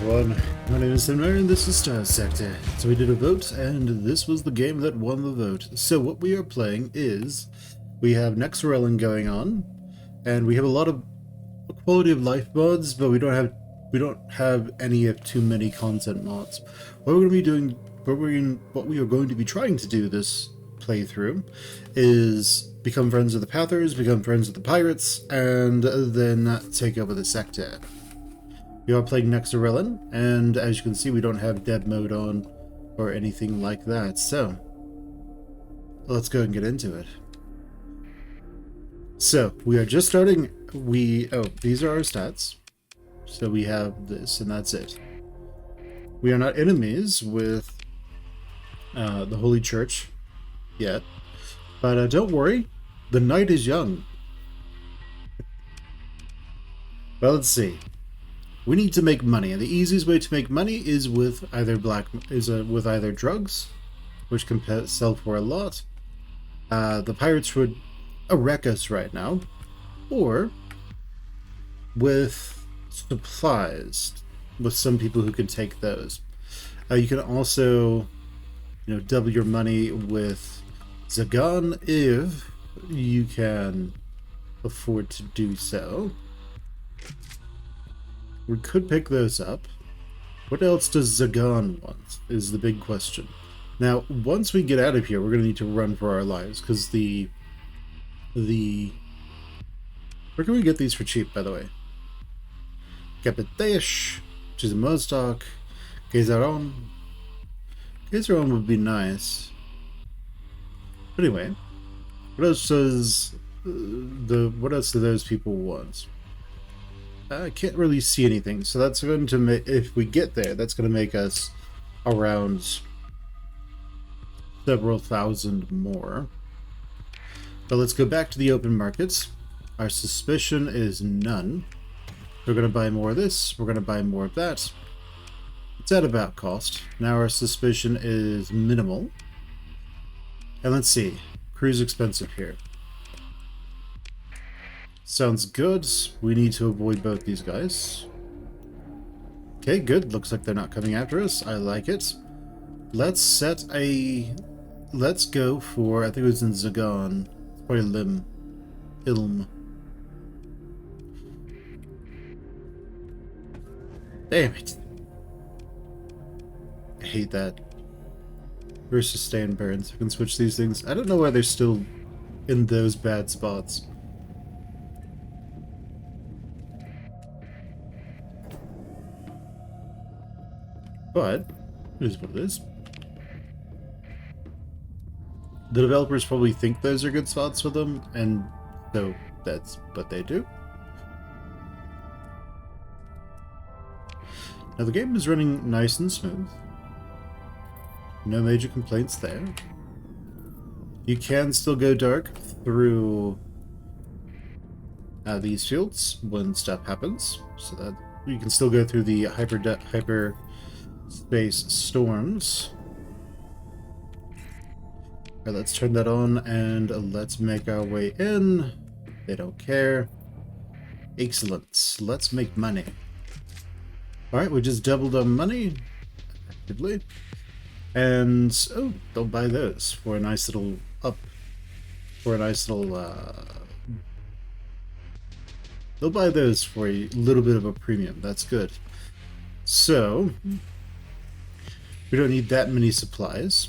everyone, my name is Muir and this is Starsector. So we did a vote and this was the game that won the vote. So what we are playing is, we have Nexerelin going on, and we have a lot of quality of life mods, but we don't have any of too many content mods. What we're going to be doing, what we are going to be trying to do this playthrough is become friends with the Pathers, become friends with the Pirates, and then take over the sector. We are playing Nexerelin, and as you can see, we don't have dev mode on or anything like that, so let's go and get into it. So, we are just starting. These are our stats. So we have this, and that's it. We are not enemies with the Holy Church yet, but don't worry, the night is young. Well, let's see. We need to make money, and the easiest way to make money is with either drugs, which can sell for a lot. The pirates would wreck us right now, or with supplies, with some people who can take those. You can also, double your money with Zagan if you can afford to do so. We could pick those up. What else does Zagan want, is the big question. Now, once we get out of here, we're going to need to run for our lives, because where can we get these for cheap, by the way? Capitesh, which is a Mozdark, Gezaron. Gezaron would be nice. But anyway, what else does what else do those people want? I can't really see anything, so that's going to make, if we get there, that's going to make us around several thousand more. But let's go back to the open markets. Our suspicion is none. We're going to buy more of this, we're going to buy more of that. It's at about cost. Now our suspicion is minimal. And let's see, crew's expensive here. Sounds good. We need to avoid both these guys. Okay, good. Looks like they're not coming after us. I like it. Let's go for, I think it was in Zagan. Probably Ilm. Damn it. I hate that. Versus stand burns. I can switch these things. I don't know why they're still in those bad spots. But it is what it is. The developers probably think those are good spots for them, and so that's what they do. Now the game is running nice and smooth. No major complaints there. You can still go dark through these fields when stuff happens, so that you can still go through the hyper space storms. Alright, let's turn that on and let's make our way in. They don't care. Excellent. Let's make money. Alright, we just doubled our money effectively. And oh, they'll buy those for a nice little they'll buy those for a little bit of a premium. That's good. So we don't need that many supplies.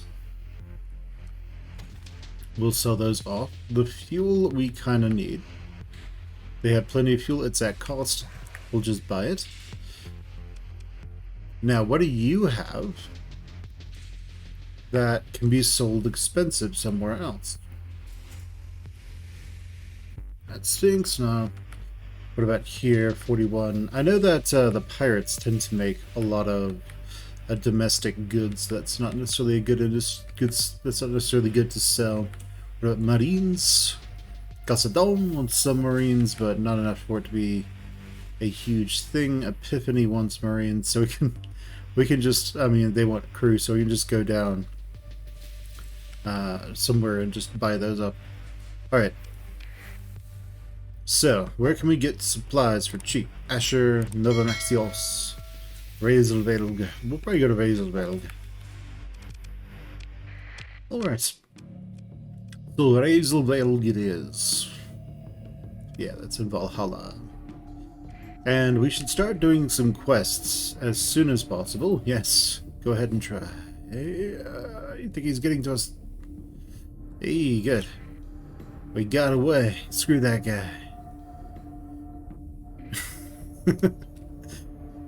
We'll sell those off. The fuel we kind of need. They have plenty of fuel. It's at cost. We'll just buy it. Now, what do you have that can be sold expensive somewhere else? That stinks. No. What about here? 41. I know that the pirates tend to make a lot of domestic goods. That's not necessarily a good that's not necessarily good to sell. What about marines? Casadon wants some marines, but not enough for it to be a huge thing. Epiphany wants marines, so we can just, I mean, they want crew, so we can just go down somewhere and just buy those up. Alright. So, where can we get supplies for cheap? Asher, Nova Maxios. Razelvelg. We'll probably go to Razelvelg. Alright. So Razelvelg it is. Yeah, that's in Valhalla. And we should start doing some quests as soon as possible. Yes, go ahead and try. Hey, I think he's getting to us. Hey, good. We got away. Screw that guy.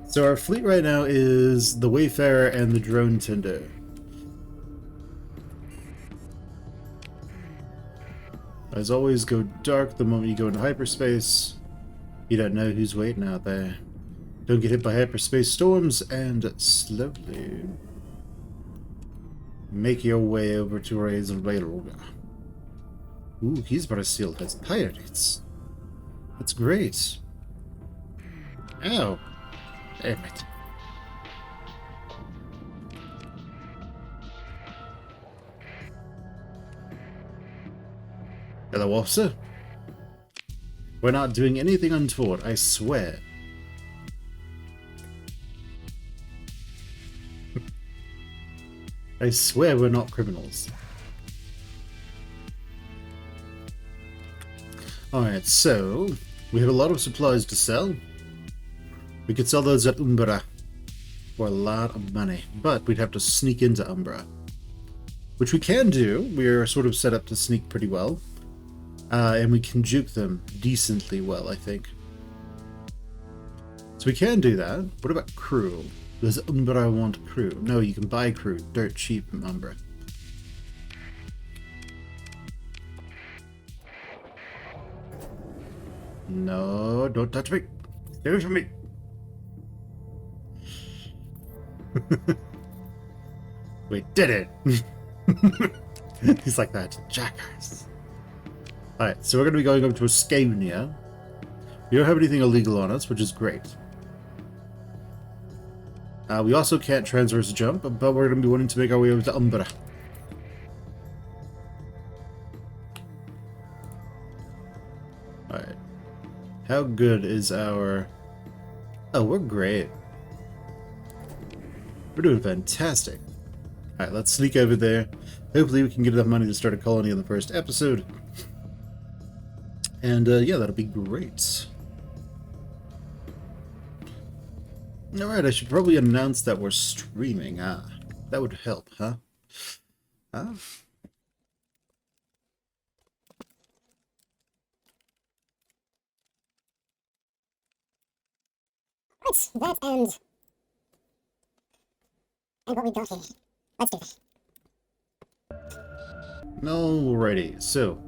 So our fleet right now is the Wayfarer and the Drone Tender. As always, go dark the moment you go into hyperspace. You don't know who's waiting out there. Don't get hit by hyperspace storms, and slowly make your way over to Razelvelg. Ooh, he's Brazil has pirates. That's great. Ow. Damn it. Hello, officer. We're not doing anything untoward, I swear. I swear we're not criminals. Alright, so we have a lot of supplies to sell. We could sell those at Umbra for a lot of money, but we'd have to sneak into Umbra. Which we can do. We're sort of set up to sneak pretty well. And we can juke them decently well, I think. So we can do that. What about crew? Does Umbra want crew? No, you can buy crew dirt cheap from Umbra. No, don't touch me. Stay away from me. We did it. He's like that jackass. Alright, so we're going to be going over to Escania. We don't have anything illegal on us, which is great. We also can't transverse jump, but we're going to be wanting to make our way over to Umbra. Alright. How good is our... Oh, we're great. We're doing fantastic. Alright, let's sneak over there. Hopefully we can get enough money to start a colony in the first episode. And yeah, that'll be great. Alright, I should probably announce that we're streaming. That would help, huh? What's that and what we got here? Let's do this. Alrighty, so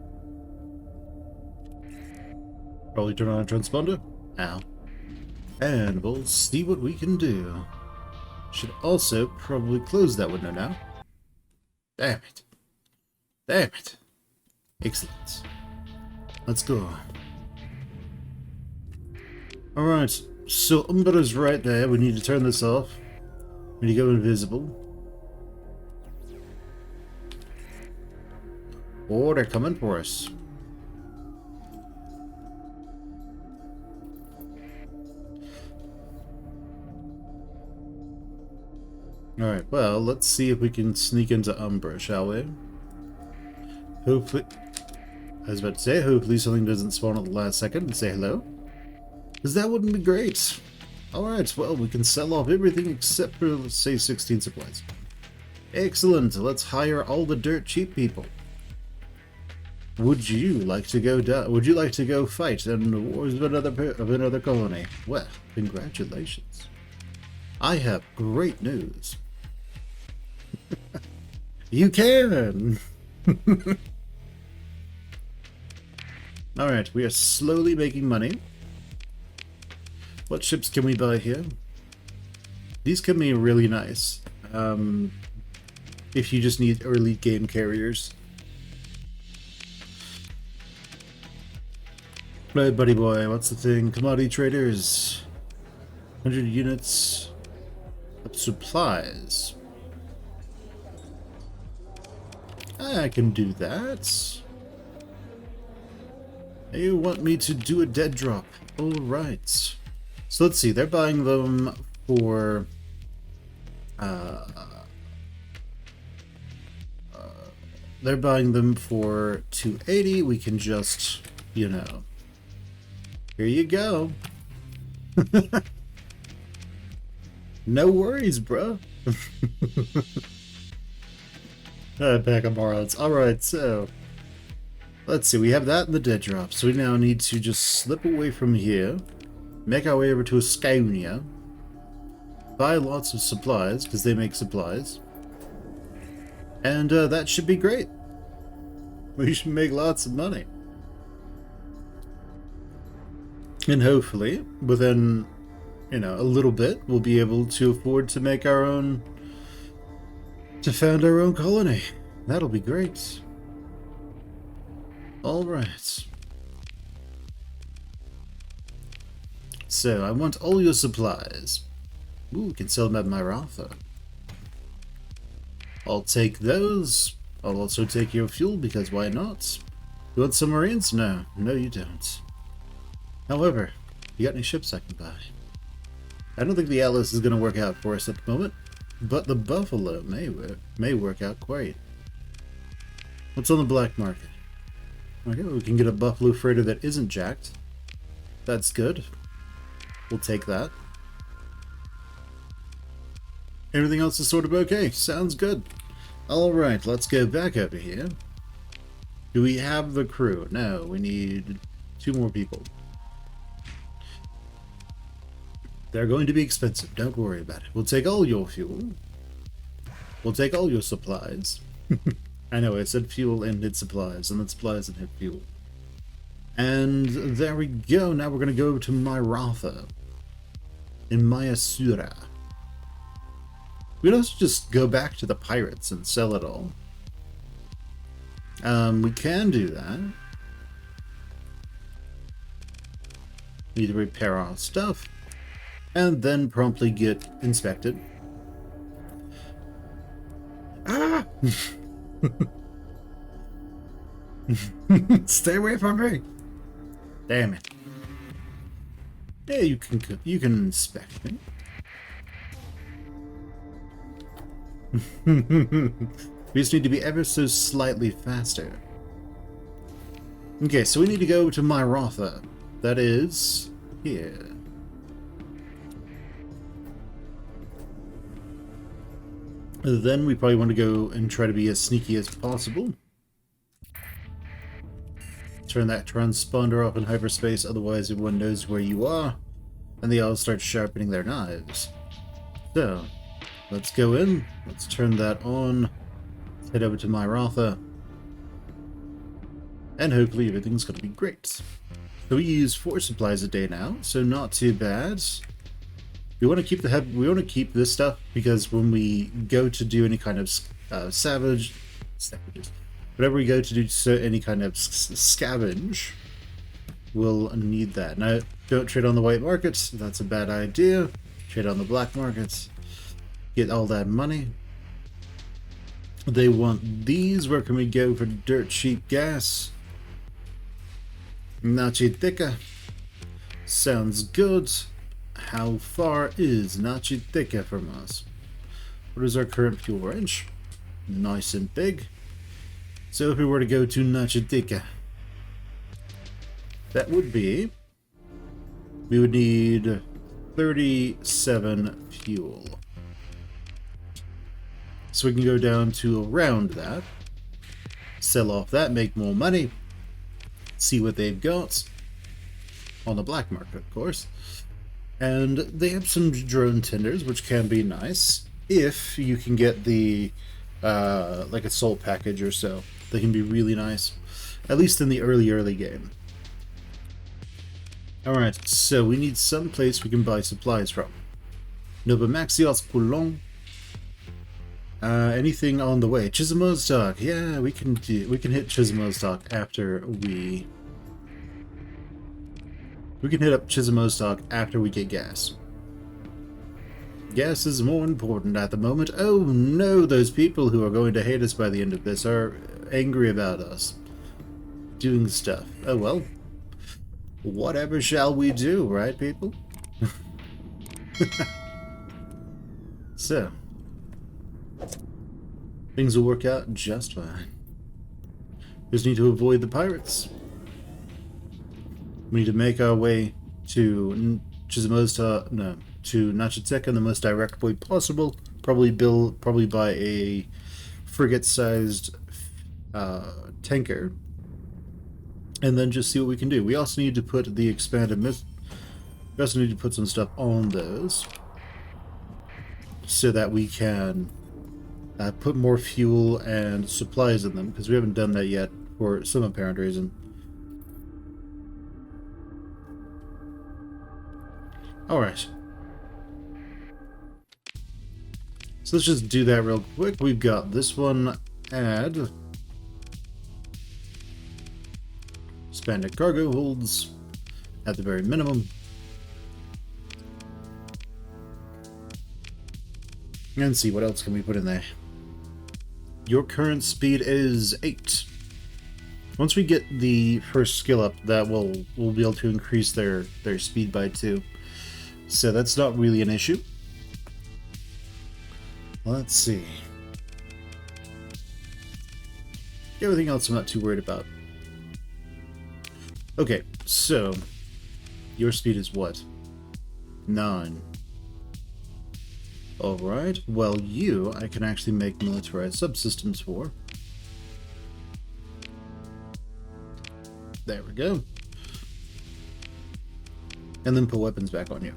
probably turn on a transponder. Ow. And we'll see what we can do. Should also probably close that window now. Damn it. Damn it. Excellent. Let's go. Alright, so Umbra's right there. We need to turn this off. We need to go invisible. Oh, they're coming for us. Alright, well, let's see if we can sneak into Umbra, shall we? Hopefully... I was about to say, hopefully something doesn't spawn at the last second and say hello. Because that wouldn't be great. Alright, well, we can sell off everything except for, let's say, 16 supplies. Excellent, let's hire all the dirt cheap people. Would you like to go down? Would you like to go fight in the wars of another colony? Well, congratulations. I have great news. You can! Alright, we are slowly making money. What ships can we buy here? These can be really nice. If you just need early game carriers. Right, buddy boy, what's the thing? Commodity traders. 100 units of supplies. I can do that. You want me to do a dead drop. Alright. So let's see, they're buying them for they're buying them for 280. We can just, you know, here you go. No worries, bro. Pack of morons. Alright, so let's see, we have that in the dead drop, so we now need to just slip away from here, make our way over to Ascania, buy lots of supplies, because they make supplies, and that should be great. We should make lots of money. And hopefully, within, you know, a little bit, we'll be able to afford to make our own, to found our own colony. That'll be great. Alright. So, I want all your supplies. Ooh, we can sell them at Myratha. I'll take those. I'll also take your fuel, because why not? You want submarines? No. No, you don't. However, you got any ships I can buy? I don't think the Atlas is going to work out for us at the moment, but the Buffalo may work out quite. What's on the black market? Okay, we can get a Buffalo freighter that isn't jacked. That's good. We'll take that. Everything else is sort of okay. Sounds good. Alright, let's go back over here. Do we have the crew? No, we need 2 more people. They're going to be expensive. Don't worry about it. We'll take all your fuel. We'll take all your supplies. I know, I said fuel and hit supplies, and then supplies and hit fuel. And there we go. Now we're going to go to Myratha in Mayasura. We could also just go back to the pirates and sell it all. We can do that. Need to repair our stuff, and then promptly get inspected. Ah! Stay away from me! Damn it. Yeah, you can inspect me. We just need to be ever so slightly faster. Okay, so we need to go to Myratha. That is here. Then we probably want to go and try to be as sneaky as possible. Turn that transponder off in hyperspace, otherwise everyone knows where you are, and they all start sharpening their knives. So, let's go in, let's turn that on, let's head over to Myratha, and hopefully everything's going to be great. So we use 4 supplies a day now, so not too bad. We want to keep keep this stuff, because when we go to do any kind of savages, whenever we go to do any kind of scavenge, we'll need that. Now, don't trade on the white markets. That's a bad idea. Trade on the black markets. Get all that money. They want these. Where can we go for dirt cheap gas? Nachitika. Sounds good. How far is Nachitika from us? What is our current fuel range? Nice and big. So if we were to go to Nachitika, that would be, we would need 37 fuel. So we can go down to around that, sell off that, make more money, see what they've got on the black market, of course. And they have some drone tenders, which can be nice if you can get the like a soul package or so. They can be really nice, at least in the early game. Alright, so we need some place we can buy supplies from. Novomaxios Coulon. Anything on the way? Chisimo's Dock. Yeah, we can hit Chisimo's Dock after we can hit up Chisimo's Dock after we get gas. Gas is more important at the moment. Oh no, those people who are going to hate us by the end of this are angry about us doing stuff. Oh well. Whatever shall we do, right, people? So, things will work out just fine. Just need to avoid the pirates. We need to make our way to Nachiteka in the most direct way possible. Probably by a frigate-sized tanker, and then just see what we can do. We also need to put the expanded we also need to put some stuff on those so that we can put more fuel and supplies in them, because we haven't done that yet for some apparent reason. Alright. So let's just do that real quick. We've got this one, add expanded cargo holds at the very minimum. And see what else can we put in there. Your current speed is 8. Once we get the first skill up, that we'll be able to increase their speed by 2. So that's not really an issue. Let's see. Everything else I'm not too worried about. Okay, so your speed is what? 9. Alright, well you, I can actually make militarized subsystems for. There we go. And then put weapons back on you.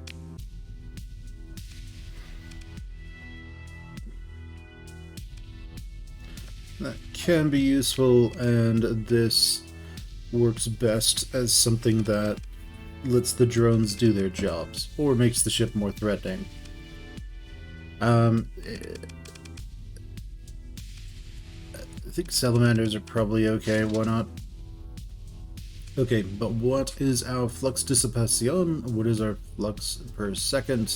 That can be useful, and this works best as something that lets the drones do their jobs, or makes the ship more threatening. I think salamanders are probably okay, why not? Okay, but what is our flux dissipation? What is our flux per second?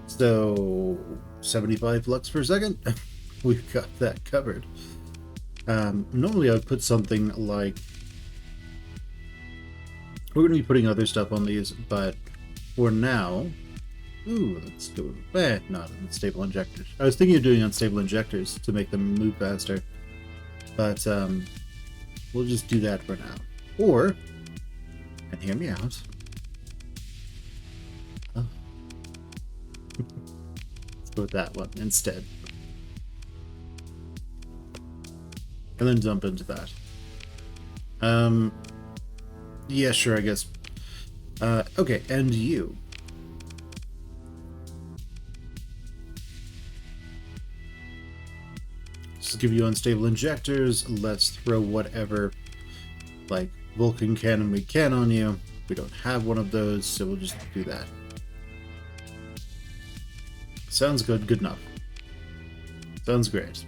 So, 75 flux per second? We've got that covered. Normally I would put something like... We're going to be putting other stuff on these, but for now... Ooh, let's do it. Not unstable injectors. I was thinking of doing unstable injectors to make them move faster, but we'll just do that for now. Or, and hear me out. Oh. Let's go with that one instead. And then jump into that. Yeah, sure, I guess. Okay, and you. Let's give you unstable injectors. Let's throw whatever, like, Vulcan cannon we can on you. We don't have one of those, so we'll just do that. Sounds good. Good enough. Sounds great.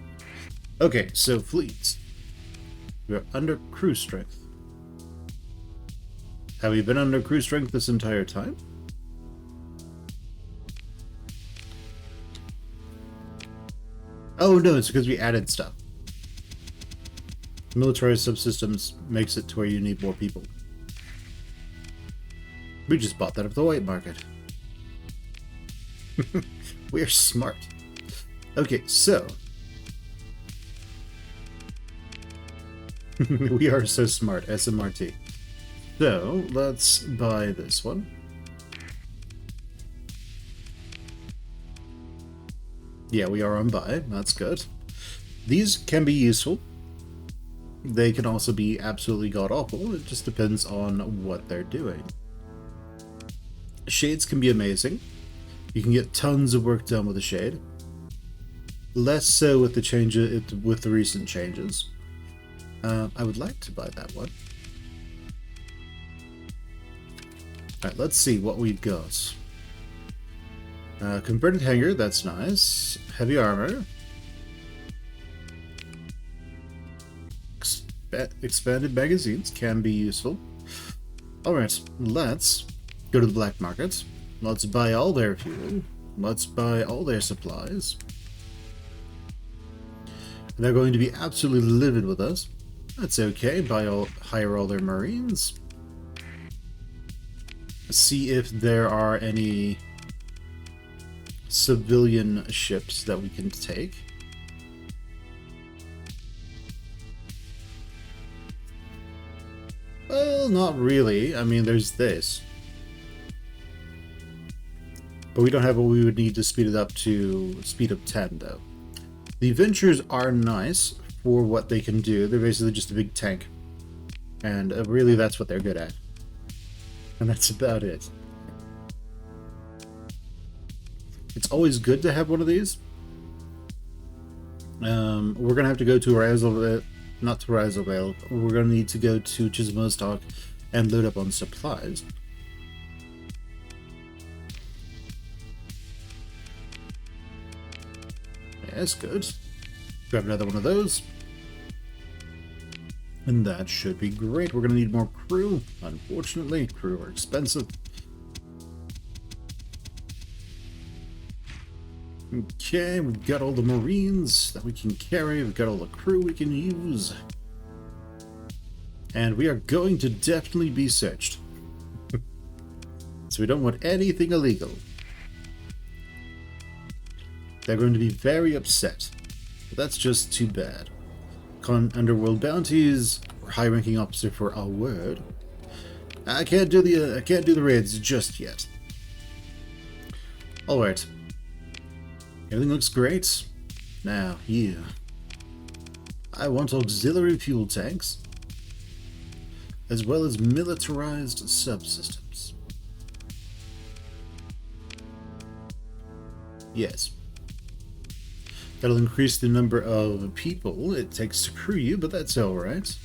Okay, so fleets. We're under crew strength. Have we been under crew strength this entire time? Oh no, it's because we added stuff. Militarized subsystems makes it to where you need more people. We just bought that off the white market. We're smart. Okay, so... we are so smart, SMRT. So, let's buy this one. Yeah, we are on buy. That's good. These can be useful. They can also be absolutely god-awful. It just depends on what they're doing. Shades can be amazing. You can get tons of work done with a shade. Less so with the recent changes. I would like to buy that one. Alright, let's see what we've got. Converted hangar, that's nice. Heavy armor. Expanded magazines can be useful. Alright, let's go to the black market. Let's buy all their fuel. Let's buy all their supplies. They're going to be absolutely livid with us. That's okay. Hire all their marines. See if there are any civilian ships that we can take. Well, not really. I mean, there's this. But we don't have what we would need to speed it up to speed up 10, though. The Ventures are nice for what they can do. They're basically just a big tank. And really, that's what they're good at. And that's about it. It's always good to have one of these. We're going to have to go to Razzleville, not to Razzleville. We're going to need to go to Chismostock and load up on supplies. Yes, good. Grab another one of those. And that should be great. We're going to need more crew. Unfortunately, crew are expensive. Okay, we've got all the Marines that we can carry. We've got all the crew we can use. And we are going to definitely be searched. So we don't want anything illegal. They're going to be very upset. But that's just too bad. Underworld bounties, high-ranking officer for our word. I can't do the raids just yet. All right. Everything looks great. Now, here. I want auxiliary fuel tanks, as well as militarized subsystems. Yes. That'll increase the number of people it takes to crew you, but that's alright.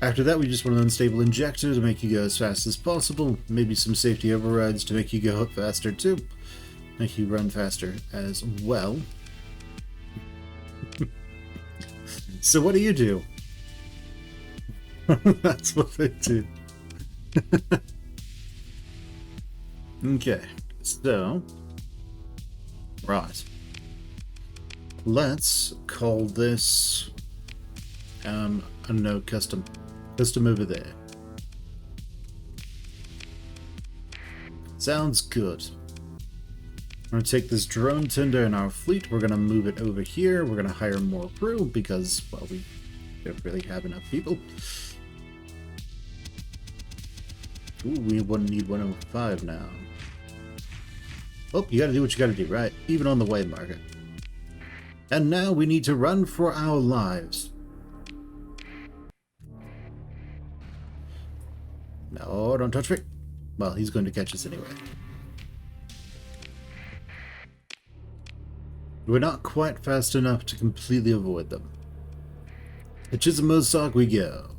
After that, we just want an unstable injector to make you go as fast as possible. Maybe some safety overrides to make you go up faster too. Make you run faster as well. So what do you do? That's what they do. Okay, so... Right. Let's call this... I don't know, custom. Custom over there. Sounds good. We're going to take this drone tender in our fleet. We're going to move it over here. We're going to hire more crew because, well, we don't really have enough people. Ooh, we need 105 now. Oh, you got to do what you got to do, right? Even on the way market. And now we need to run for our lives. No, don't touch me. Well, he's going to catch us anyway. We're not quite fast enough to completely avoid them. To Chismostock we go.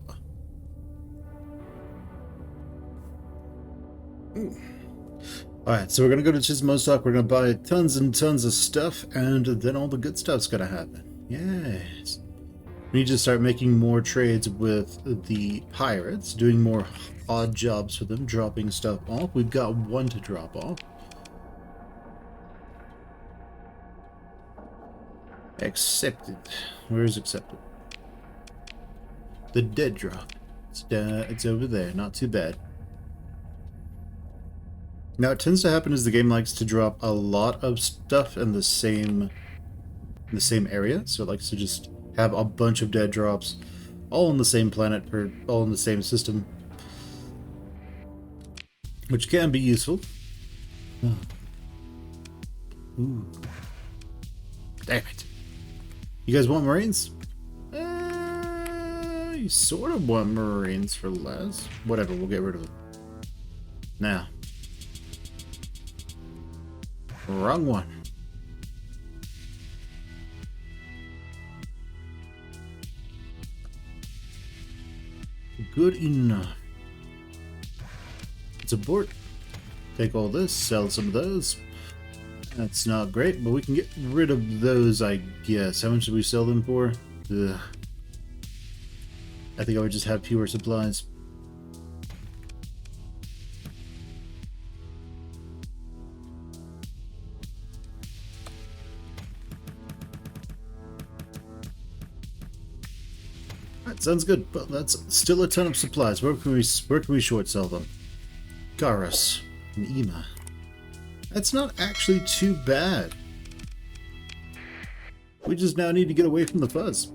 Alright, so we're going to go to Chismostock. We're going to buy tons and tons of stuff, and then all the good stuff's going to happen. Yes. We need to start making more trades with the pirates, doing more odd jobs for them, dropping stuff off. We've got one to drop off. Accepted. Where is accepted? The dead drop. It's over there. Not too bad. Now, it tends to happen as the game likes to drop a lot of stuff in the same area. So it likes to just have a bunch of dead drops, all on the same planet, or all in the same system, which can be useful. Oh. Ooh. Damn it. You guys want Marines? You sort of want Marines for less. Whatever, we'll get rid of them. Now. Wrong one. Good enough. Let's abort. Take all this, sell some of those. That's not great, but we can get rid of those, I guess. How much did we sell them for? Ugh. I think I would just have fewer supplies. That sounds good, but that's still a ton of supplies. Where can we short sell them? Garrus and Ema. That's not actually too bad. We just now need to get away from the fuzz.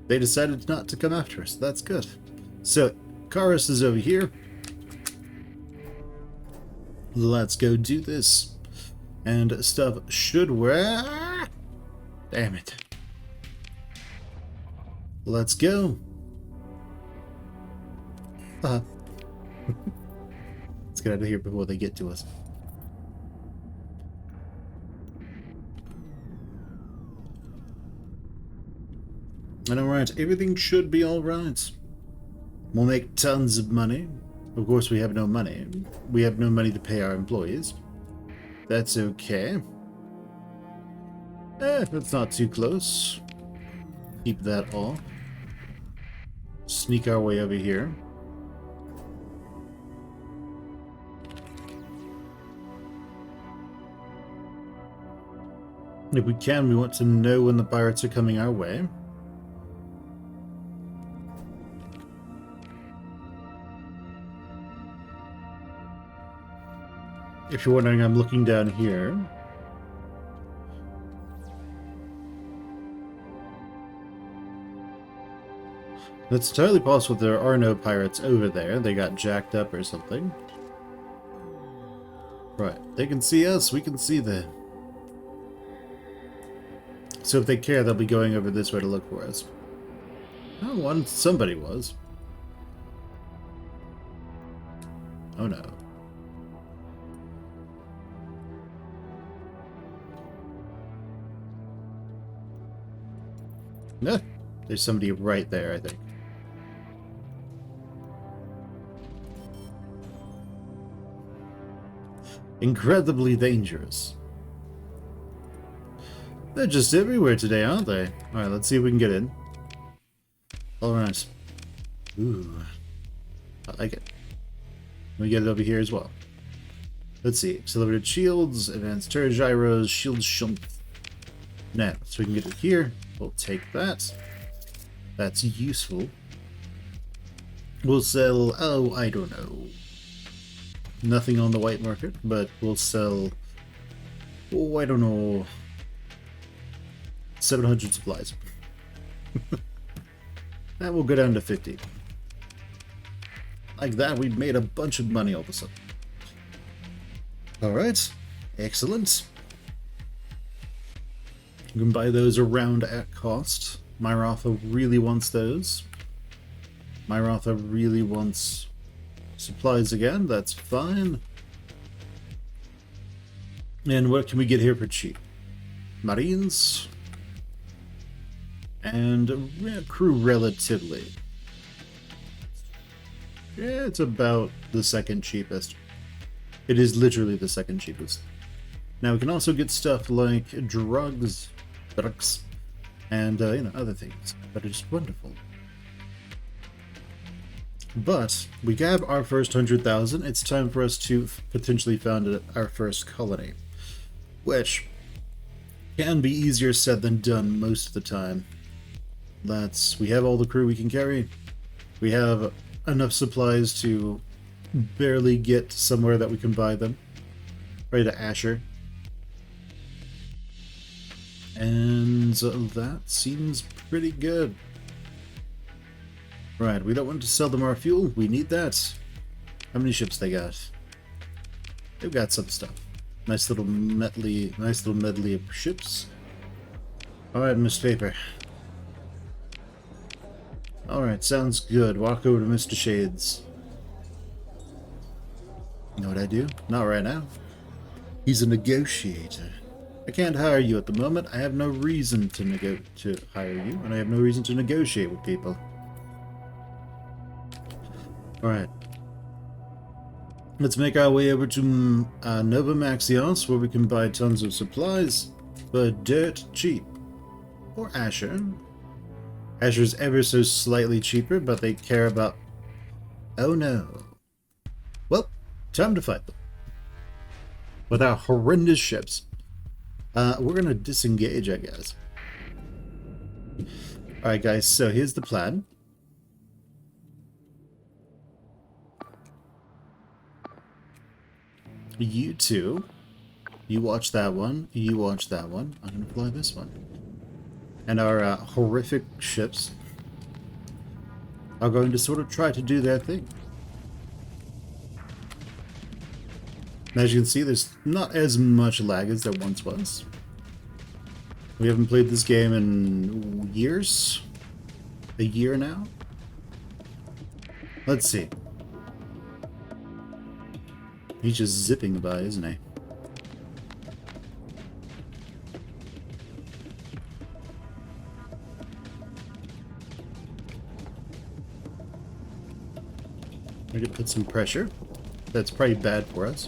They decided not to come after us. That's good. So, Karis is over here. Let's go do this. And stuff should work. Damn it. Let's go. Let's get out of here before they get to us. And alright, everything should be alright. We'll make tons of money. Of course, we have no money. We have no money to pay our employees. That's okay. That's not too close. Keep that off. Sneak our way over here. If we can, we want to know when the pirates are coming our way. If you're wondering, I'm looking down here. It's entirely possible there are no pirates over there. They got jacked up or something. Right. They can see us. We can see them. So if they care, they'll be going over this way to look for us. Oh, somebody was. Oh no. No, there's somebody right there, I think. Incredibly dangerous. They're just everywhere today, aren't they? Alright, let's see if we can get in. Alright. Ooh. I like it. We get it over here as well. Let's see. Accelerated shields, advanced turret gyros, shield shunt. Now, so we can get it here. We'll take that. That's useful. We'll sell, oh, I don't know. Nothing on the white market, but we'll sell, oh, I don't know. 700 supplies. That will go down to 50. Like that, we've made a bunch of money all of a sudden. Alright, excellent. You can buy those around at cost. Myratha really wants those. Myratha really wants supplies again. That's fine. And what can we get here for cheap? Marines. And crew relatively. Yeah, it's about the second cheapest. It is literally the second cheapest. Now we can also get stuff like drugs, and you know, other things that are just wonderful. But we have our first 100,000. It's time for us to potentially found our first colony, which can be easier said than done most of the time. We have all the crew we can carry. We have enough supplies to barely get somewhere that we can buy them. Right to Asher. And that seems pretty good. Right, we don't want to sell them our fuel. We need that. How many ships they got? They've got some stuff. Nice little medley of ships. Alright, Miss Paper. Alright, sounds good. Walk over to Mr. Shades. You know what I do? Not right now. He's a negotiator. I can't hire you at the moment. I have no reason to hire you, and I have no reason to negotiate with people. Alright. Let's make our way over to Nova Maxios, where we can buy tons of supplies for dirt cheap. Or Asher. Asher's ever so slightly cheaper, but they care about... Oh no. Well, time to fight them. With our horrendous ships. We're gonna disengage, I guess. Alright guys, so here's the plan. You two. You watch that one. You watch that one. I'm gonna fly this one. And our horrific ships are going to sort of try to do their thing. As you can see, there's not as much lag as there once was. We haven't played this game in years? A year now? Let's see. He's just zipping by, isn't he? We're gonna put some pressure. That's probably bad for us.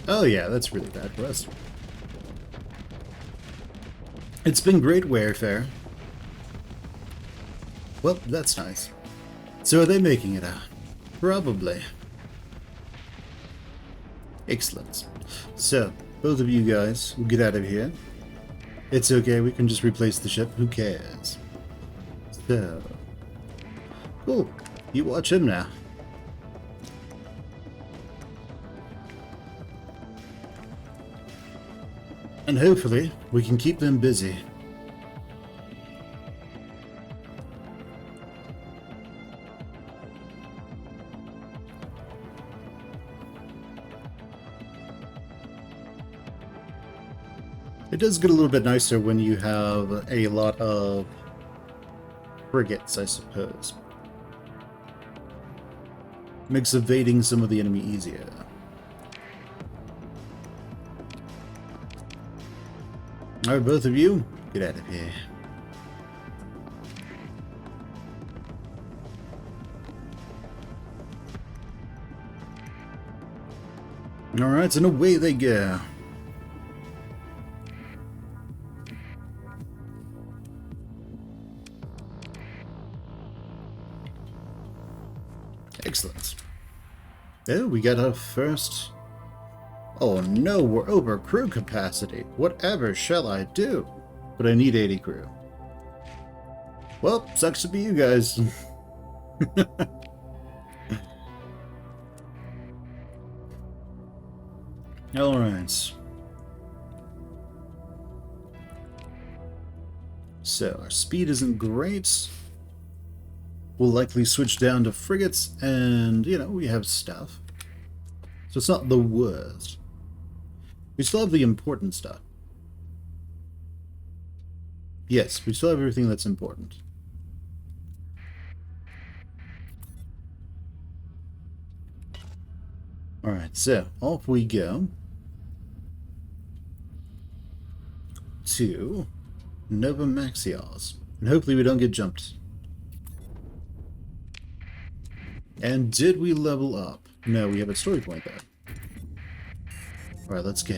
Oh yeah, that's really bad for us. It's been great warfare. Well, that's nice. So are they making it out? Probably. Excellent. So, both of you guys will get out of here. It's okay, we can just replace the ship. Who cares? So... Cool. You watch him now. And hopefully, we can keep them busy. It does get a little bit nicer when you have a lot of frigates, I suppose. Makes evading some of the enemy easier. Alright, both of you, get out of here. Alright, and away they go. Excellent. Oh, we got our first... Oh no, we're over crew capacity. Whatever shall I do? But I need 80 crew. Well, sucks to be you guys. Alright. So, our speed isn't great. We'll likely switch down to frigates, and, you know, we have stuff. So it's not the worst. We still have the important stuff. Yes, we still have everything that's important. Alright, so off we go to Nova Maxios. And hopefully we don't get jumped. And did we level up? No, we have a story point though. Alright, let's go.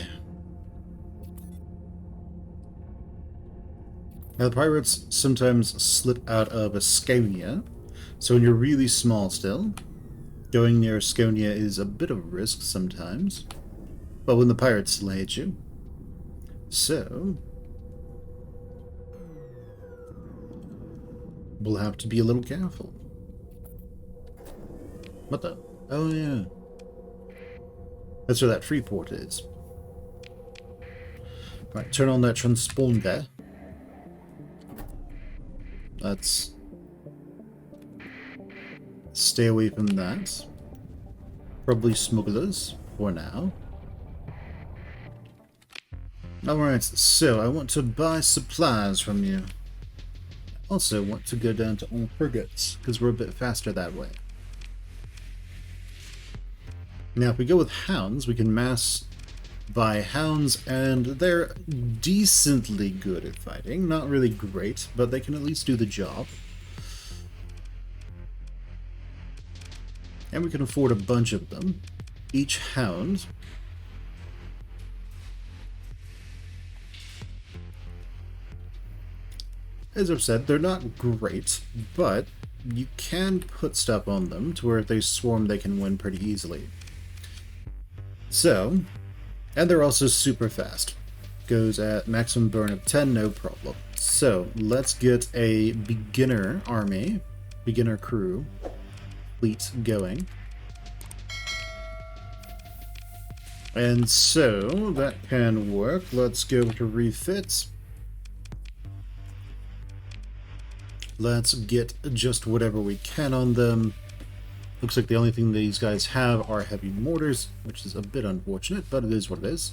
Now the pirates sometimes slip out of Asconia, so when you're really small still, going near Asconia is a bit of a risk sometimes. But when the pirates still hate you. So we'll have to be a little careful. What the? Oh yeah. That's where that Freeport is. Right, turn on that transponder. Let's stay away from that. Probably smugglers for now. Alright, so I want to buy supplies from you. Also want to go down to all frigates, because we're a bit faster that way. Now if we go with hounds, we can mass buy hounds, and they're decently good at fighting. Not really great, but they can at least do the job. And we can afford a bunch of them. Each hound. As I've said, they're not great, but you can put stuff on them to where if they swarm they can win pretty easily. So, and they're also super fast. Goes at maximum burn of 10, no problem. So, let's get a beginner army, beginner crew, fleet going. And so, that can work. Let's go to refits. Let's get just whatever we can on them. Looks like the only thing these guys have are heavy mortars, which is a bit unfortunate, but it is what it is.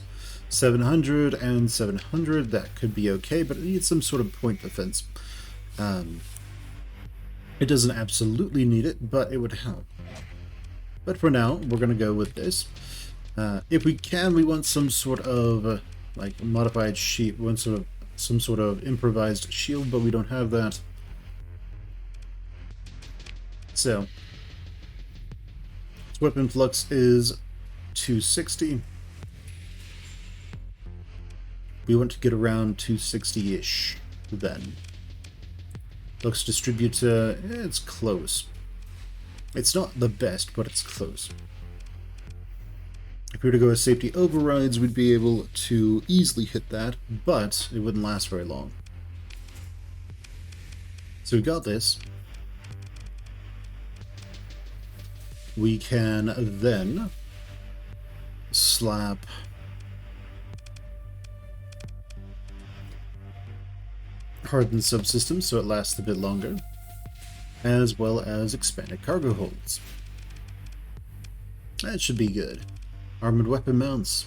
700 and 700, that could be okay, but it needs some sort of point defense. It doesn't absolutely need it, but it would help. But for now, we're going to go with this. If we can, we want some sort of like modified sheet, we want some sort of improvised shield, but we don't have that. So, weapon flux is 260. We want to get around 260-ish then. Flux distributor, it's close. It's not the best, but it's close. If we were to go with safety overrides, we'd be able to easily hit that, but it wouldn't last very long. So we got this. We can then slap hardened subsystems so it lasts a bit longer, as well as expanded cargo holds. That should be good. Armored weapon mounts.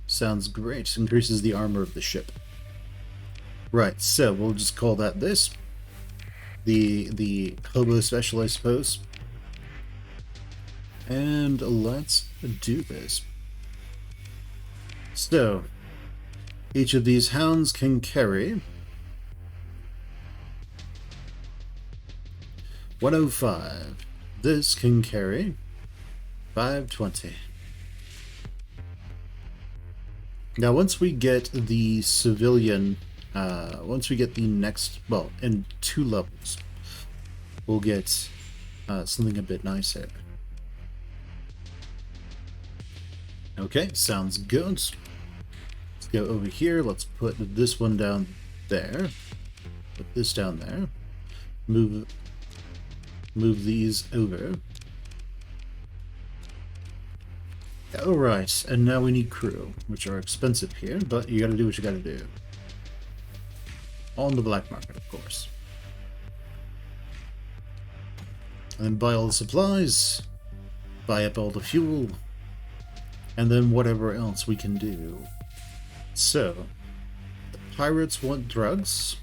Sounds great. Increases the armor of the ship. Right, so we'll just call that this. The hobo special, I suppose. And let's do this. So, each of these hounds can carry 105. This can carry 520. Now, once we get the civilian, once we get the next, well, in 2 levels, we'll get something a bit nicer. Okay, sounds good. Let's go over here. Let's put this one down there. Put this down there. Move these over. Alright, and now we need crew, which are expensive here, but you gotta do what you gotta do. On the black market, of course. And then buy all the supplies, buy up all the fuel, and then whatever else we can do. So, the pirates want drugs,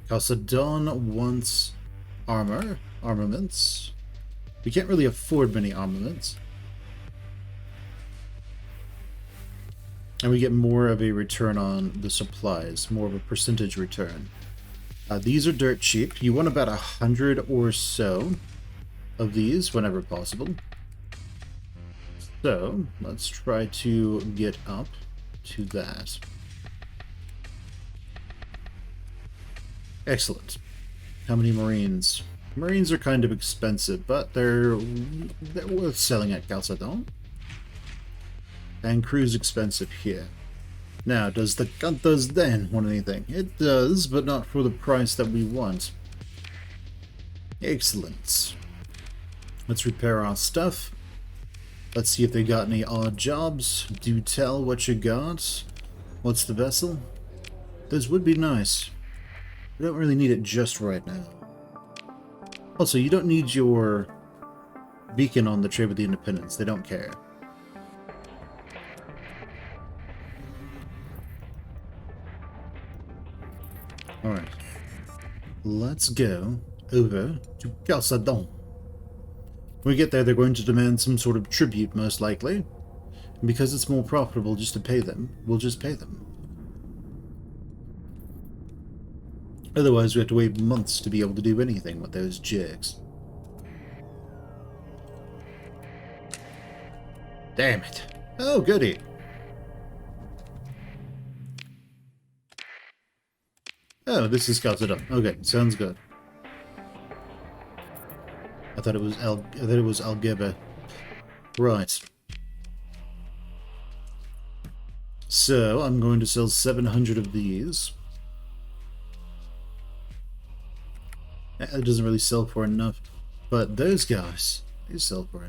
Chalcedon wants armaments. We can't really afford many armaments. And we get more of a return on the supplies, more of a percentage return. These are dirt cheap. You want about 100 or so of these whenever possible. So, let's try to get up to that. Excellent. How many Marines? Marines are kind of expensive, but they're worth selling at Chalcedon. And crew's expensive here. Now, does the Gunther's then want anything? It does, but not for the price that we want. Excellent. Let's repair our stuff. Let's see if they got any odd jobs. Do tell what you got. What's the vessel? Those would be nice. We don't really need it just right now. Also, you don't need your beacon on the trade with the Independence. They don't care. Alright. Let's go over to Chalcedon. When we get there, they're going to demand some sort of tribute, most likely. And because it's more profitable just to pay them, we'll just pay them. Otherwise, we have to wait months to be able to do anything with those jerks. Damn it. Oh, goody. Oh, this is Chalcedon. Okay, sounds good. I thought it was Algeba. Right. So, I'm going to sell 700 of these. It doesn't really sell for enough. But those guys, they sell for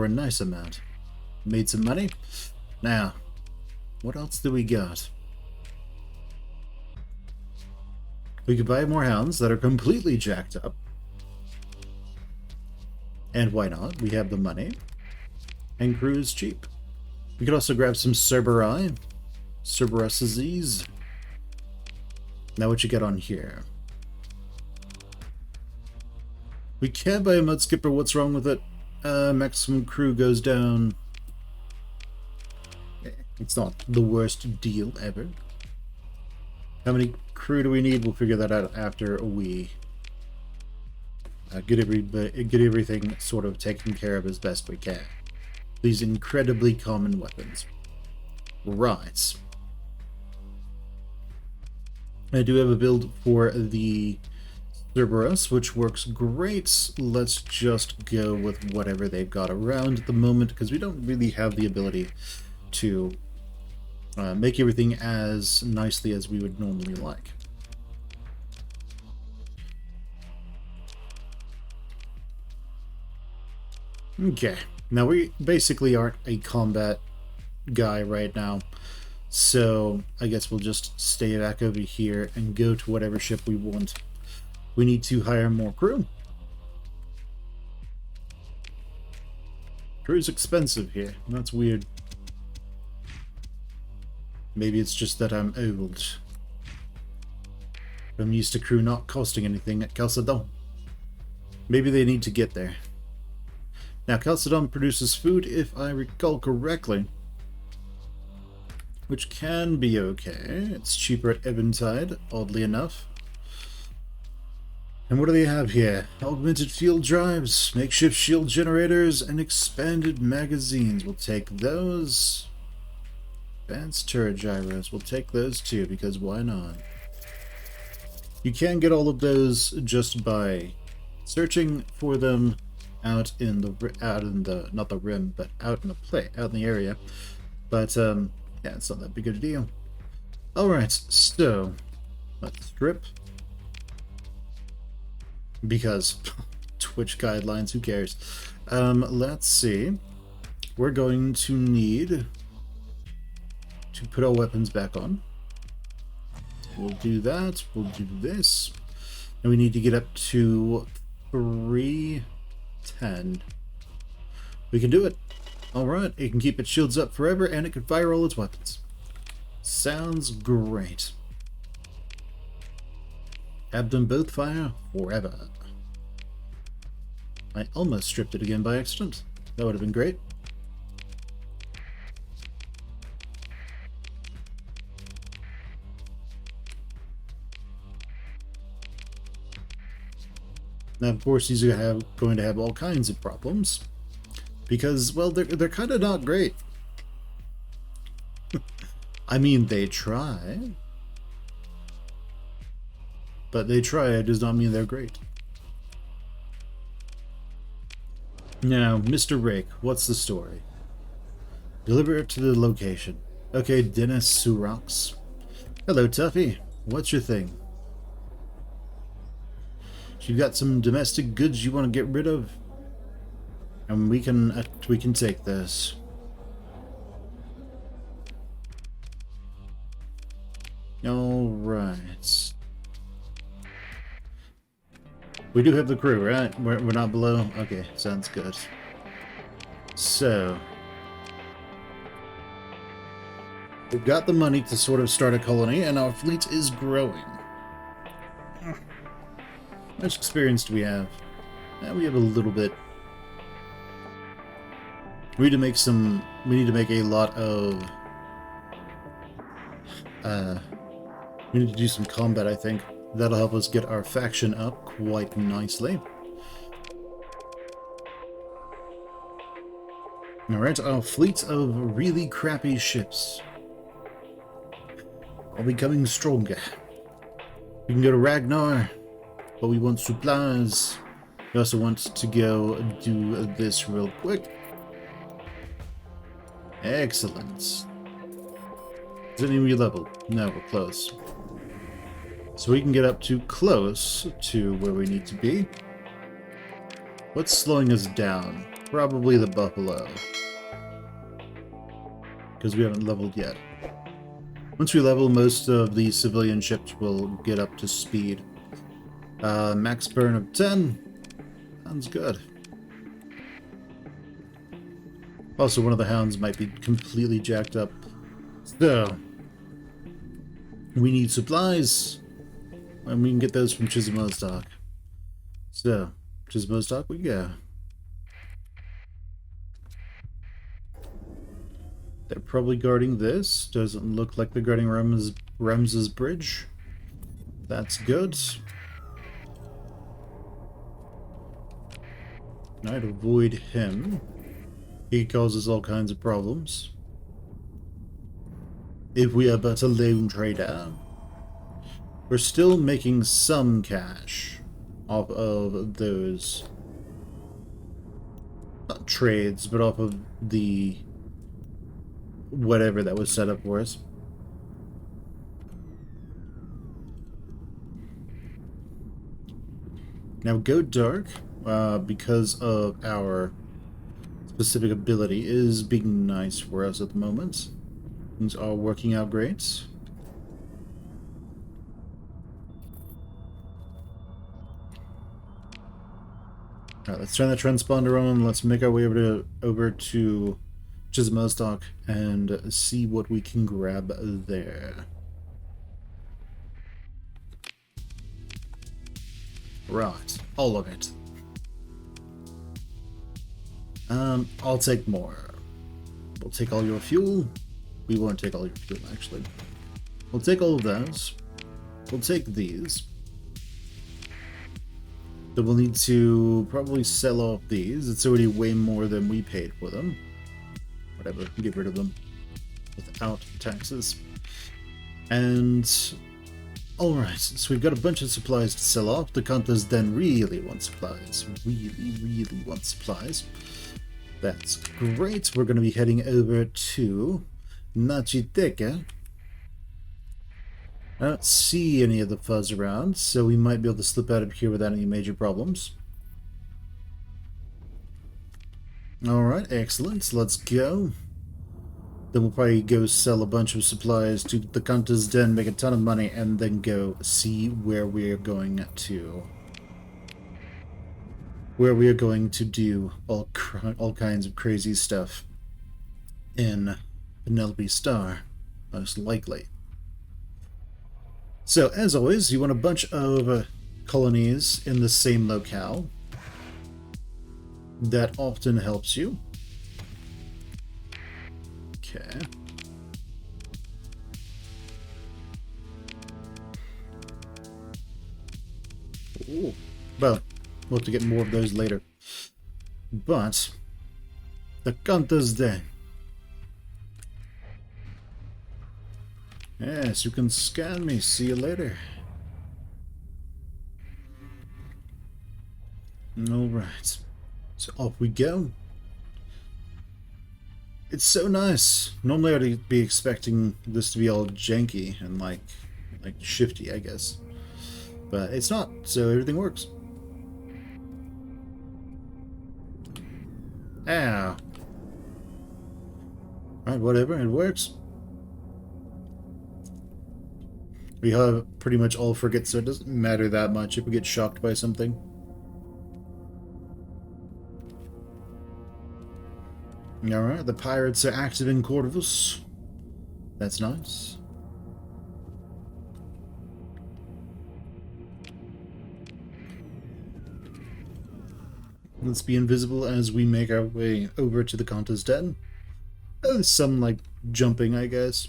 a nice amount. Made some money. Now, what else do we got? We could buy more hounds that are completely jacked up. And why not? We have the money. And crew is cheap. We could also grab some Cerberi. Cerberuses. Now what you got on here? We can't buy a mud skipper. What's wrong with it? Maximum crew goes down. It's not the worst deal ever. How many crew do we need? We'll figure that out after we get everything sort of taken care of as best we can. These incredibly common weapons. Right. I do have a build for the Cerberus, which works great. Let's just go with whatever they've got around at the moment, because we don't really have the ability to make everything as nicely as we would normally like. Okay, now we basically aren't a combat guy right now, so I guess we'll just stay back over here and go to whatever ship we want. We need to hire more crew. Crew's expensive here. That's weird. Maybe it's just that I'm old. I'm used to crew not costing anything at Chalcedon. Maybe they need to get there. Now, Chalcedon produces food, if I recall correctly, which can be okay. It's cheaper at Eventide, oddly enough. And what do they have here? Augmented field drives, makeshift shield generators, and expanded magazines. We'll take those. Advanced turret gyros. We'll take those too, because why not? You can get all of those just by searching for them out in the not the rim, but out in the area. But yeah, it's not that big of a deal. All right, so let's strip, because Twitch guidelines, who cares? Let's see. We're going to need to put our weapons back on. We'll do that. We'll do this. And we need to get up to 310. We can do it. Alright, it can keep its shields up forever, and it can fire all its weapons. Sounds great. Have them both fire forever. I almost stripped it again by accident. That would have been great. Now, of course, these are going to have all kinds of problems, because, well, they're kind of not great. I mean, they try, but they try does not mean they're great. Now, Mr. Rake, what's the story? Deliver it to the location. Okay, Dennis Surox. Hello, Tuffy. What's your thing? You got some domestic goods you want to get rid of, and we can take this. All right. We do have the crew, right? We're not below. Okay, sounds good. So we've got the money to sort of start a colony, and our fleet is growing. How much experience do we have? We have a little bit. We need to make a lot of we need to do some combat, I think. That'll help us get our faction up quite nicely. Alright, our fleet of really crappy ships are becoming stronger. We can go to Ragnar, but we want supplies. We also want to go do this real quick. Excellent. Is it any level? No, we're close. So we can get up to close to where we need to be. What's slowing us down? Probably the buffalo. because we haven't leveled yet. Once we level, most of the civilian ships will get up to speed. Max burn of 10. Sounds good. Also, one of the hounds might be completely jacked up. So, we need supplies, and we can get those from Chisimo's dock. So, Chisimo's dock we go. They're probably guarding this. Doesn't look like they're guarding Rams's bridge. That's good. I'd avoid him. He causes all kinds of problems. If we are but a lone trader, we're still making some cash off of those, not trades, but off of the whatever that was set up for us. Now Go Dark, because of our specific ability, is being nice for us at the moment. Things are working out great. Alright, let's turn the transponder on. Let's make our way over to Chisimo's dock and see what we can grab there. Right, all of it. I'll take more. We'll take all your fuel. We won't take all your fuel, actually. We'll take all of those. We'll take these. Then we'll need to probably sell off these. It's already way more than we paid for them. Whatever, get rid of them without taxes. And alright, so we've got a bunch of supplies to sell off. The Kantas then really want supplies. Really want supplies. That's great. We're going to be heading over to Nachiteka. I don't see any of the fuzz around, so we might be able to slip out of here without any major problems. Alright, excellent. Let's go. Then we'll probably go sell a bunch of supplies to the Kanta's Den, make a ton of money, and then go see where we're going to. Where we are going to do all kinds of crazy stuff in Penelope Star, most likely. So, as always, you want a bunch of colonies in the same locale. That often helps you. Okay. Ooh. Well, we'll have to get more of those later. But the Kanta's Den. Yes, you can scan me. See you later. Alright. So off we go. It's so nice. Normally I'd be expecting this to be all janky and like shifty, I guess. But it's not, so everything works. Ow. Alright, whatever, it works. We have pretty much all frigates, so it doesn't matter that much if we get shocked by something. Alright, the pirates are active in Corvus. That's nice. Let's be invisible as we make our way over to the Kanta's Den. Oh, some, like, jumping, I guess.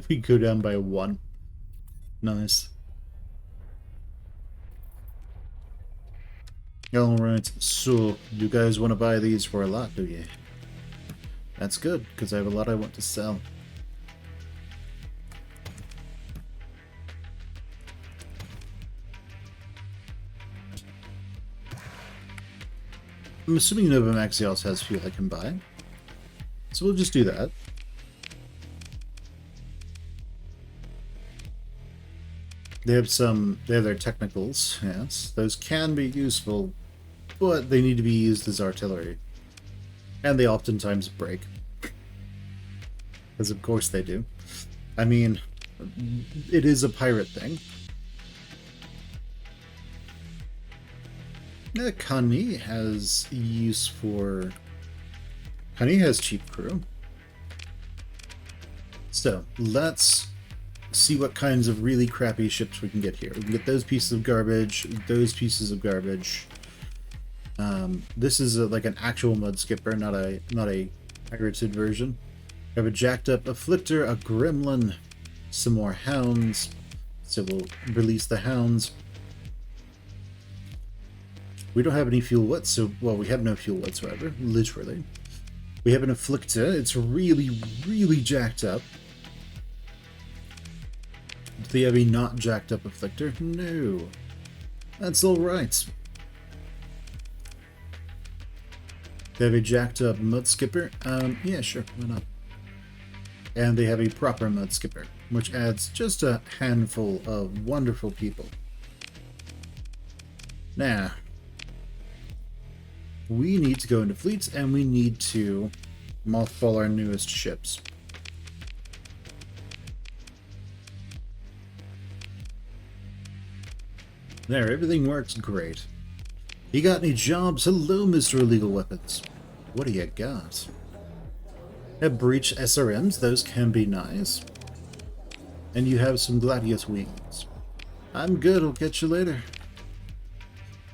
We go down by 1. Nice. Alright, so you guys want to buy these for a lot, do you? That's good, because I have a lot I want to sell. I'm assuming Nova Maxios has fuel I can buy. So we'll just do that. They have their technicals, yes. Those can be useful, but they need to be used as artillery. And they oftentimes break. Because of course they do. I mean, it is a pirate thing. Kani has use for... Kani has cheap crew. So, let's see what kinds of really crappy ships we can get here. We can get those pieces of garbage, those pieces of garbage. This is like an actual mud skipper, not a pirated version. We have a jacked up afflictor, a gremlin, some more hounds. So we'll release the hounds. We don't have any fuel well, we have no fuel whatsoever, literally. We have an afflictor. It's really, really jacked up. Do they have a not jacked up afflictor? No. That's alright. They have a jacked up mud skipper? Yeah, sure, why not? And they have a proper mud skipper, which adds just a handful of wonderful people. Now, we need to go into fleets, and we need to mothball our newest ships. There, everything works great. You got any jobs? Hello, Mr. Illegal Weapons. What do you got? Have breach SRMs, those can be nice. And you have some Gladius wings. I'm good, I'll catch you later.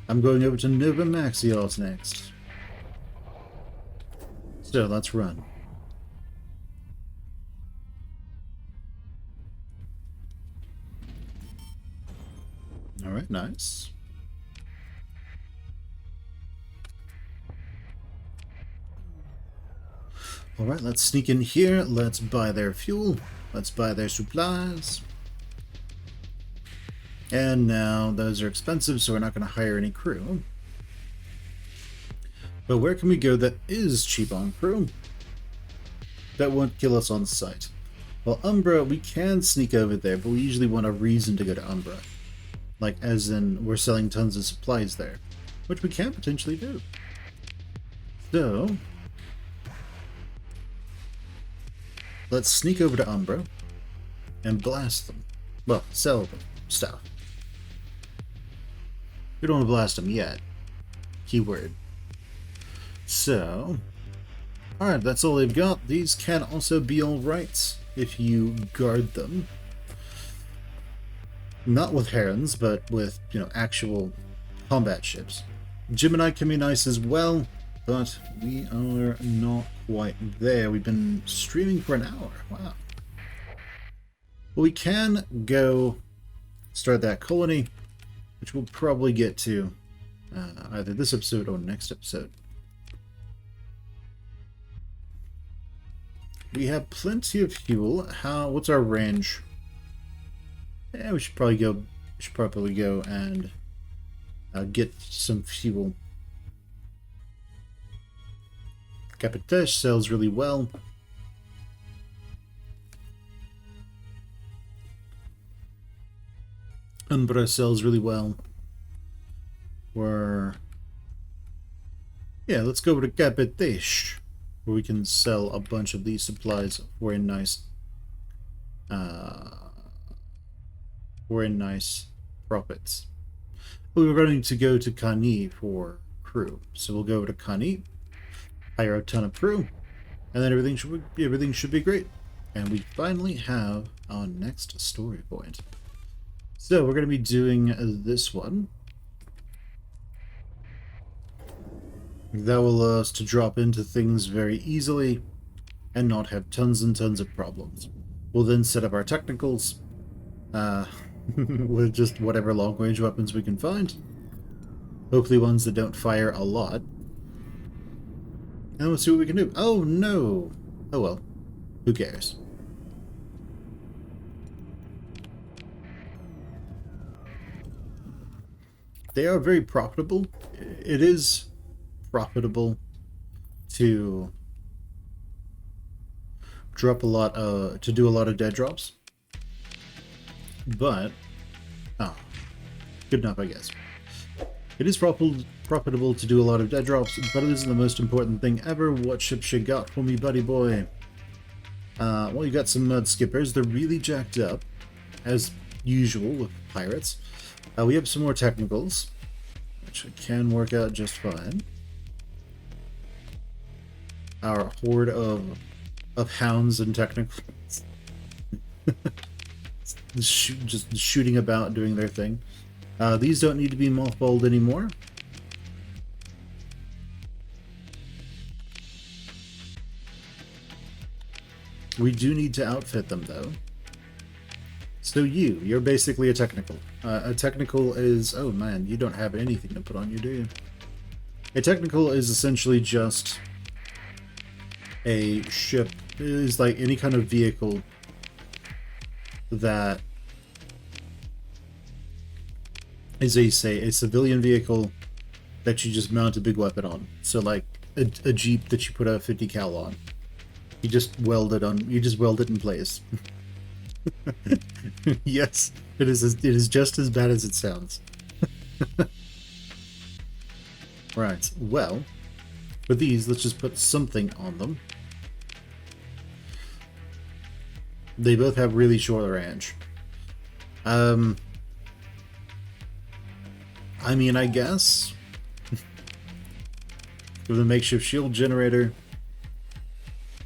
I'm going over to Nova Maxios next. So, let's run. Alright, nice. Alright, let's sneak in here. Let's buy their fuel. Let's buy their supplies. And now those are expensive, so we're not going to hire any crew. But where can we go that is cheap on crew? That won't kill us on sight. Well, Umbra, we can sneak over there, but we usually want a reason to go to Umbra. Like, as in, we're selling tons of supplies there. Which we can potentially do. So, let's sneak over to Umbra and blast them. Well, sell them stuff. We don't want to blast them yet. Keyword. So, alright, that's all they've got. These can also be alright if you guard them. Not with herons, but with, actual combat ships. Gemini can be nice as well, but we are not quite there. We've been streaming for an hour. Wow. Well, we can go start that colony, which we'll probably get to either this episode or next episode. We have plenty of fuel. What's our range? Yeah, we should probably go and get some fuel. Capitage sells really well. Umbra sells really well. Let's go over to Capitage, where we can sell a bunch of these supplies for a nice profits. We were going to go to Kani for crew, so we'll go over to Kani, hire a ton of crew, and then everything should be great. And we finally have our next story point. So we're going to be doing this one. That will allow us to drop into things very easily and not have tons and tons of problems. We'll then set up our technicals with just whatever long-range weapons we can find. Hopefully ones that don't fire a lot. And we'll see what we can do. Oh no! Oh well. Who cares? They are very profitable. It is profitable to do a lot of dead drops, but good enough, I guess. It is profitable to do a lot of dead drops, but it isn't the most important thing ever. What ships you got for me, buddy boy? Well, you got some mud skippers. They're really jacked up, as usual with pirates. We have some more technicals, which can work out just fine. Our horde of hounds and technicals. Just shooting about, doing their thing. These don't need to be mothballed anymore. We do need to outfit them, though. So you're basically a technical. A technical is... Oh man, you don't have anything to put on you, do you? A technical is essentially just a ship. It is like any kind of vehicle that is a civilian vehicle that you just mount a big weapon on. So like a Jeep that you put a 50 cal on. You just weld it in place. Yes, it is just as bad as it sounds. Right, well, for these, let's just put something on them. They both have really short range. I mean, I guess with a makeshift shield generator,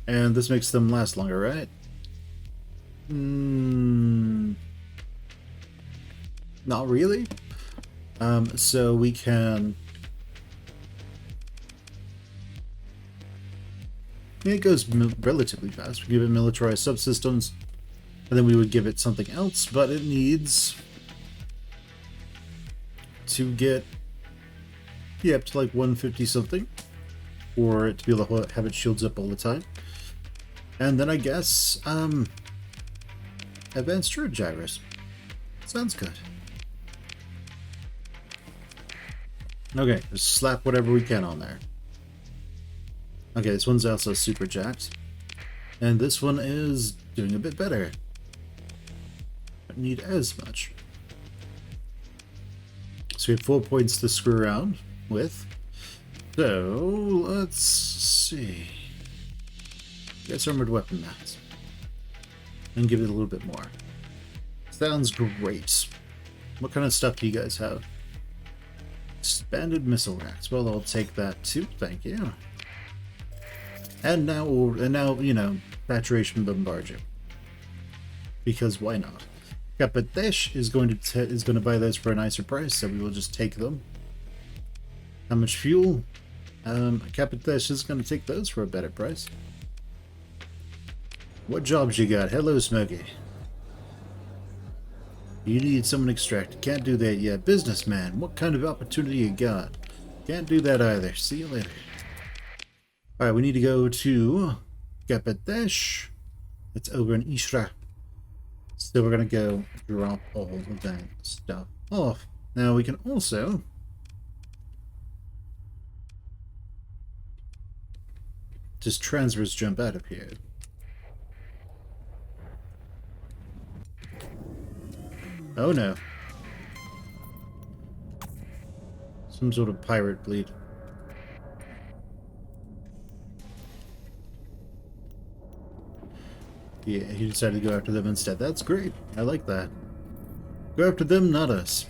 and this makes them last longer, right? Not really. So we can... It goes relatively fast. We give it militarized subsystems, and then we would give it something else, but it needs to get up to like 150 something for it to be able to have its shields up all the time. And then I guess advanced turret gyros. Sounds good. Okay, just slap whatever we can on there. Okay, this one's also super jacked. And this one is doing a bit better. Don't need as much. So we have 4 points to screw around with. So, let's see. Get armored weapon mats. And give it a little bit more. Sounds great. What kind of stuff do you guys have? Expanded missile racks. Well, I'll take that too. Thank you. And now, you know, saturation bombardment. Because why not? Capatesh is going to buy those for a nicer price, so we will just take them. How much fuel? Capatesh is going to take those for a better price. What jobs you got? Hello, Smokey. You need someone extracted. Can't do that yet. Businessman, what kind of opportunity you got? Can't do that either. See you later. Alright, we need to go to Capatesh. It's over in Ishra. So we're going to go drop all of that stuff off. Now we can also just transverse jump out of here. Oh no. Some sort of pirate bleed. Yeah, he decided to go after them instead. That's great. I like that. Go after them, not us.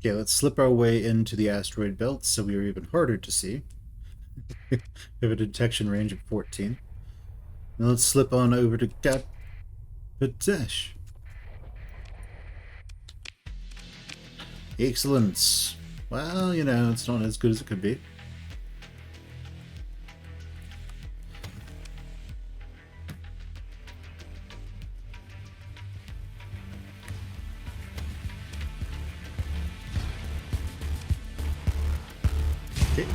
Okay, let's slip our way into the asteroid belt so we are even harder to see. We have a detection range of 14. Now let's slip on over to Capatesh. Excellent. Well, you know, it's not as good as it could be. Okay,